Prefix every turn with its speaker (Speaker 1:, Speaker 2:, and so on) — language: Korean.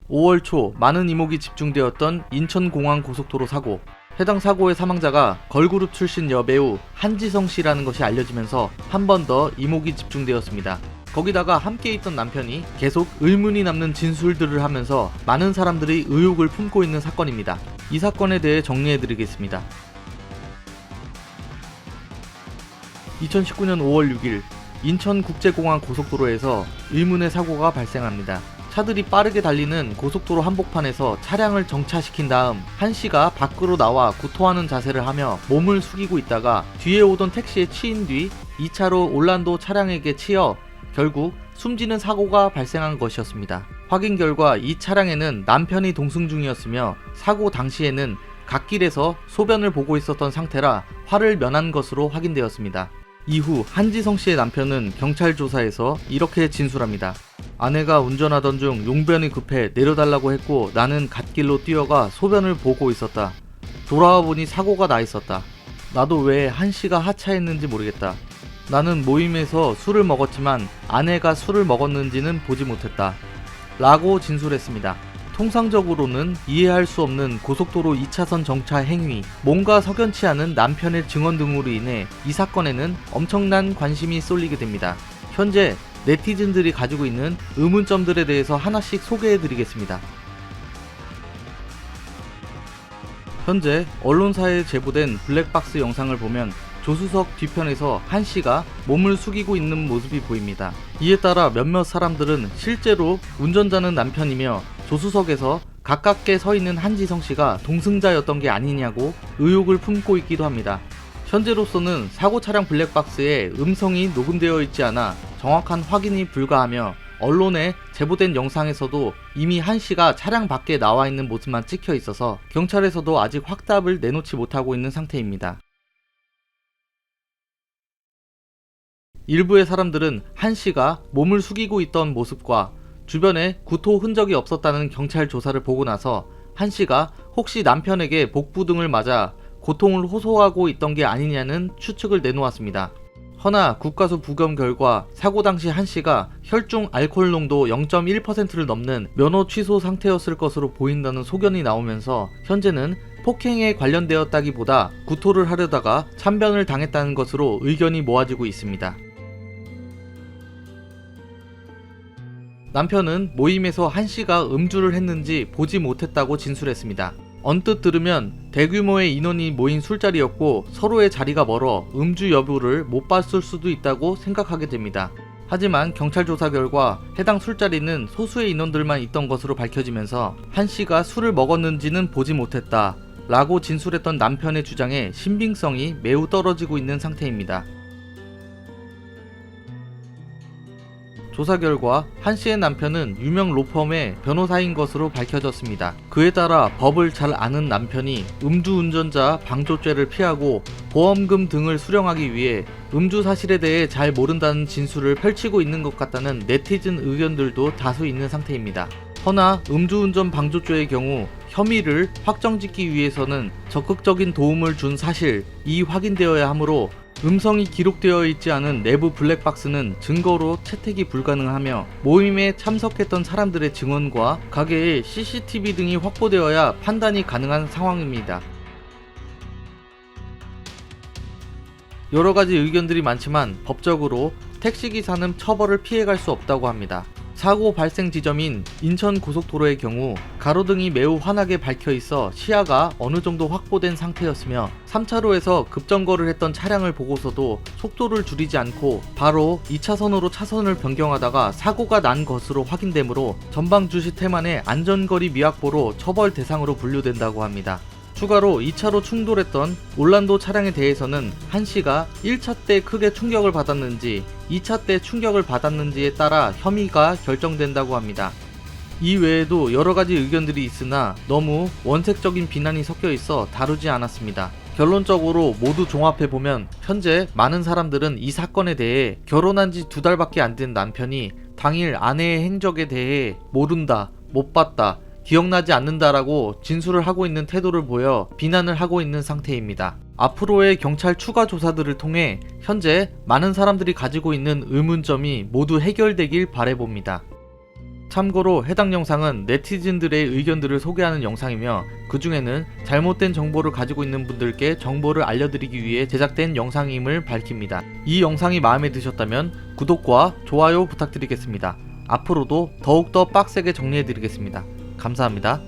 Speaker 1: 5월 초 많은 이목이 집중되었던 인천공항 고속도로 사고. 해당 사고의 사망자가 걸그룹 출신 여배우 한지성 씨라는 것이 알려지면서 한 번 더 이목이 집중되었습니다. 거기다가 함께 있던 남편이 계속 의문이 남는 진술들을 하면서 많은 사람들이 의혹을 품고 있는 사건입니다. 이 사건에 대해 정리해드리겠습니다. 2019년 5월 6일 인천국제공항 고속도로에서 의문의 사고가 발생합니다. 차들이 빠르게 달리는 고속도로 한복판에서 차량을 정차시킨 다음 한 씨가 밖으로 나와 구토하는 자세를 하며 몸을 숙이고 있다가 뒤에 오던 택시에 치인 뒤 2차로 올란도 차량에게 치여 결국 숨지는 사고가 발생한 것이었습니다. 확인 결과 이 차량에는 남편이 동승 중이었으며 사고 당시에는 갓길에서 소변을 보고 있었던 상태라 화를 면한 것으로 확인되었습니다. 이후 한지성 씨의 남편은 경찰 조사에서 이렇게 진술합니다. 아내가 운전하던 중 용변이 급해 내려달라고 했고 나는 갓길로 뛰어가 소변을 보고 있었다. 돌아와 보니 사고가 나 있었다. 나도 왜 한 씨가 하차했는지 모르겠다. 나는 모임에서 술을 먹었지만 아내가 술을 먹었는지는 보지 못했다. 라고 진술했습니다. 통상적으로는 이해할 수 없는 고속도로 2차선 정차 행위, 뭔가 석연치 않은 남편의 증언 등으로 인해 이 사건에는 엄청난 관심이 쏠리게 됩니다. 현재 네티즌들이 가지고 있는 의문점들에 대해서 하나씩 소개해드리겠습니다. 현재 언론사에 제보된 블랙박스 영상을 보면 조수석 뒤편에서 한 씨가 몸을 숙이고 있는 모습이 보입니다. 이에 따라 몇몇 사람들은 실제로 운전자는 남편이며 조수석에서 가깝게 서 있는 한지성 씨가 동승자였던 게 아니냐고 의혹을 품고 있기도 합니다. 현재로서는 사고 차량 블랙박스에 음성이 녹음되어 있지 않아 정확한 확인이 불가하며 언론에 제보된 영상에서도 이미 한 씨가 차량 밖에 나와 있는 모습만 찍혀 있어서 경찰에서도 아직 확답을 내놓지 못하고 있는 상태입니다. 일부의 사람들은 한 씨가 몸을 숙이고 있던 모습과 주변에 구토 흔적이 없었다는 경찰 조사를 보고 나서 한 씨가 혹시 남편에게 복부 등을 맞아 고통을 호소하고 있던 게 아니냐는 추측을 내놓았습니다. 허나 국가수 부검 결과 사고 당시 한 씨가 혈중 알코올 농도 0.1%를 넘는 면허 취소 상태였을 것으로 보인다는 소견이 나오면서 현재는 폭행에 관련되었다기보다 구토를 하려다가 참변을 당했다는 것으로 의견이 모아지고 있습니다. 남편은 모임에서 한 씨가 음주를 했는지 보지 못했다고 진술했습니다. 언뜻 들으면 대규모의 인원이 모인 술자리였고 서로의 자리가 멀어 음주 여부를 못 봤을 수도 있다고 생각하게 됩니다. 하지만 경찰 조사 결과 해당 술자리는 소수의 인원들만 있던 것으로 밝혀지면서 한 씨가 술을 먹었는지는 보지 못했다 라고 진술했던 남편의 주장에 신빙성이 매우 떨어지고 있는 상태입니다. 조사 결과 한 씨의 남편은 유명 로펌의 변호사인 것으로 밝혀졌습니다. 그에 따라 법을 잘 아는 남편이 음주운전자 방조죄를 피하고 보험금 등을 수령하기 위해 음주 사실에 대해 잘 모른다는 진술을 펼치고 있는 것 같다는 네티즌 의견들도 다수 있는 상태입니다. 허나 음주운전 방조죄의 경우 혐의를 확정짓기 위해서는 적극적인 도움을 준 사실이 확인되어야 하므로 음성이 기록되어 있지 않은 내부 블랙박스는 증거로 채택이 불가능하며 모임에 참석했던 사람들의 증언과 가게의 CCTV 등이 확보되어야 판단이 가능한 상황입니다. 여러가지 의견들이 많지만 법적으로 택시기사는 처벌을 피해갈 수 없다고 합니다. 사고 발생 지점인 인천 고속도로의 경우 가로등이 매우 환하게 밝혀 있어 시야가 어느 정도 확보된 상태였으며 3차로에서 급정거를 했던 차량을 보고서도 속도를 줄이지 않고 바로 2차선으로 차선을 변경하다가 사고가 난 것으로 확인되므로 전방 주시 태만의 안전거리 미확보로 처벌 대상으로 분류된다고 합니다. 추가로 2차로 충돌했던 올란도 차량에 대해서는 한 씨가 1차 때 크게 충격을 받았는지 2차 때 충격을 받았는지에 따라 혐의가 결정된다고 합니다. 이 외에도 여러가지 의견들이 있으나 너무 원색적인 비난이 섞여 있어 다루지 않았습니다. 결론적으로 모두 종합해보면 현재 많은 사람들은 이 사건에 대해 결혼한 지 2달밖에 안 된 남편이 당일 아내의 행적에 대해 모른다, 못 봤다, 기억나지 않는다라고 진술을 하고 있는 태도를 보여 비난을 하고 있는 상태입니다. 앞으로의 경찰 추가 조사들을 통해 현재 많은 사람들이 가지고 있는 의문점이 모두 해결되길 바라봅니다. 참고로 해당 영상은 네티즌들의 의견들을 소개하는 영상이며 그 중에는 잘못된 정보를 가지고 있는 분들께 정보를 알려드리기 위해 제작된 영상임을 밝힙니다. 이 영상이 마음에 드셨다면 구독과 좋아요 부탁드리겠습니다. 앞으로도 더욱더 빡세게 정리해드리겠습니다. 감사합니다.